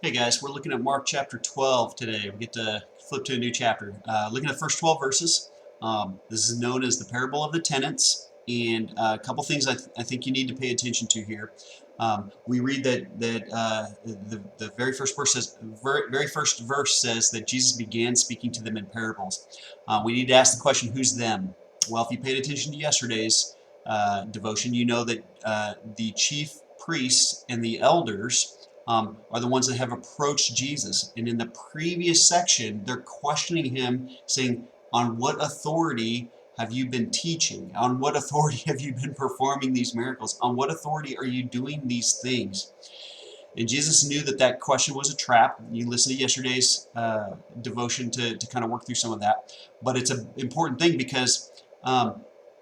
Hey guys, we're looking at Mark chapter 12 today. We get to flip to a new chapter. Looking at the first 12 verses. This is known as the parable of the tenants. And a couple things I think you need to pay attention to here. We read that the very first verse says, very first verse says that Jesus began speaking to them in parables. We need to ask the question, who's them? Well, if you paid attention to yesterday's devotion, you know that the chief priests and the elders are the ones that have approached Jesus. And in the previous section, they're questioning him, saying, on what authority have you been teaching? On what authority have you been performing these miracles? On what authority are you doing these things? And Jesus knew that that question was a trap. You listened to yesterday's devotion to kind of work through some of that. But it's an important thing because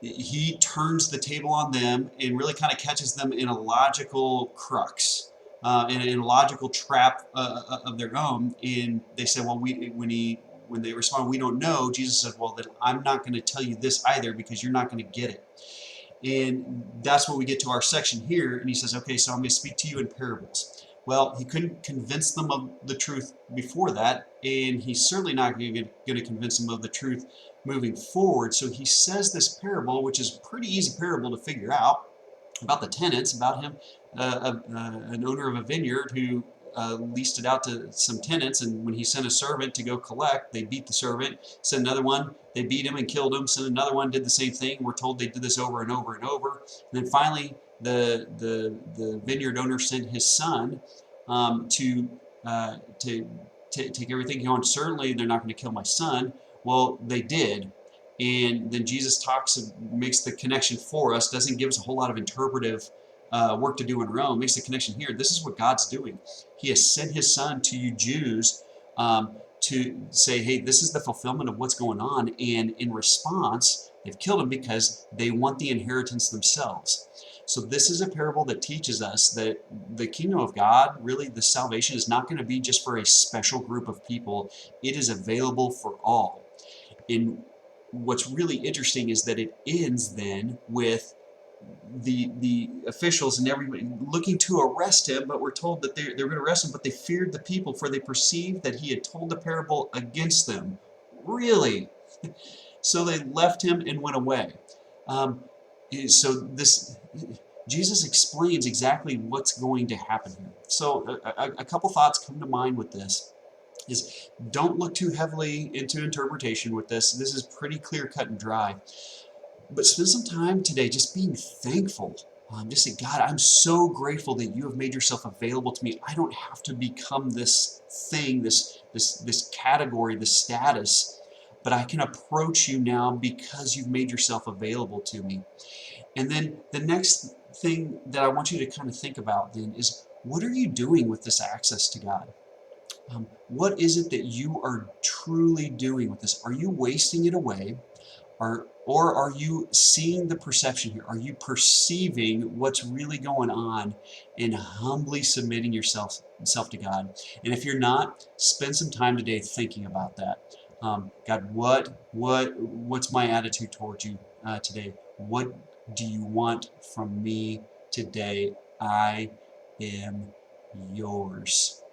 he turns the table on them and really kind of catches them in a logical crux, in a logical trap of their own. And they said, well, when they respond, we don't know, Jesus said, well, then I'm not going to tell you this either because you're not going to get it. And that's where we get to our section here, and he says, okay, so I'm going to speak to you in parables. Well, he couldn't convince them of the truth before that, and he's certainly not going to convince them of the truth moving forward. So he says this parable, which is a pretty easy parable to figure out, about the tenants, about him, an owner of a vineyard who leased it out to some tenants, and when he sent a servant to go collect, they beat the servant, sent another one, they beat him and killed him, sent another one, did the same thing. We're told they did this over and over and over. And then finally, the vineyard owner sent his son to take everything on. Certainly, they're not going to kill my son. Well, they did. And then Jesus talks and makes the connection for us, doesn't give us a whole lot of interpretive work to do in Rome, makes the connection here. This is what God's doing. He has sent his son to you Jews to say, hey, this is the fulfillment of what's going on. And in response, they've killed him because they want the inheritance themselves. So this is a parable that teaches us that the kingdom of God, really the salvation, is not going to be just for a special group of people. It is available for all. And what's really interesting is that it ends then with the officials and everybody looking to arrest him, but we're told that they're going to arrest him, but they feared the people, for they perceived that he had told the parable against them. Really? So they left him and went away. So this Jesus explains exactly what's going to happen here. So a couple thoughts come to mind with this is, don't look too heavily into interpretation with this. This is pretty clear cut and dry. But spend some time today just being thankful. Just say, God, I'm so grateful that you have made yourself available to me. I don't have to become this thing, this category, this status, but I can approach you now because you've made yourself available to me. And then the next thing that I want you to kind of think about then is, what are you doing with this access to God? What is it that you are truly doing with this? Are you wasting it away? Or are you seeing the perception here? Are you perceiving what's really going on and humbly submitting yourself to God? And if you're not, spend some time today thinking about that. God, what's my attitude towards you today? What do you want from me today? I am yours.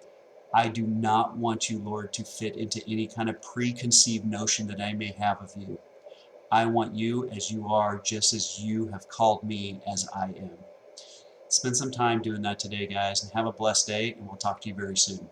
I do not want you, Lord, to fit into any kind of preconceived notion that I may have of you. I want you as you are, just as you have called me as I am. Spend some time doing that today, guys, and have a blessed day, and we'll talk to you very soon.